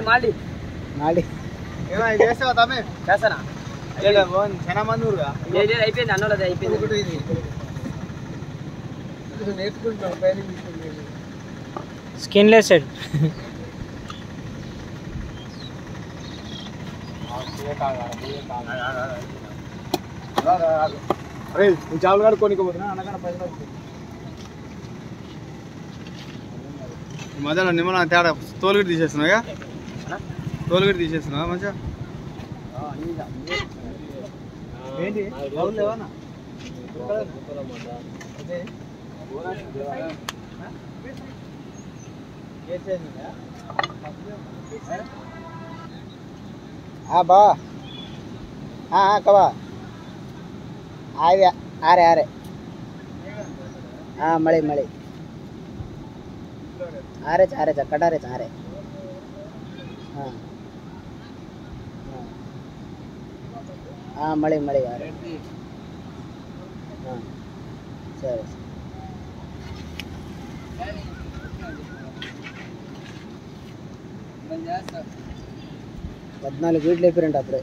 మాడి మాడి చేస్తావా తమ్మే చేస్తానా చాలా మంది ఊరుగా అయిపోయింది అన్నోళ్ళది అయిపోయింది నేర్చుకుంటాం స్కిన్లెస్ సెట్ అరే నువ్వు చాలు కాడు కొనుక్కోబోతున్నా అన్నకన్నా పైసలు ఈ మధ్యలో నిమ్మల తేడా తోలుగడ్డి తీసేస్తున్నావుగా తోలుగడ్డి తీసేస్తున్నావా మంచిగా ఏంటి లేవన్నా बा हाँ कबा आ रहे हाँ मड़े मड़े आ रहे कटा रहे आ रहे हाँ हाँ मड़े मड़े आ रहे हाँ सर 14 వీట్లు అయిపోయారంట అప్పుడే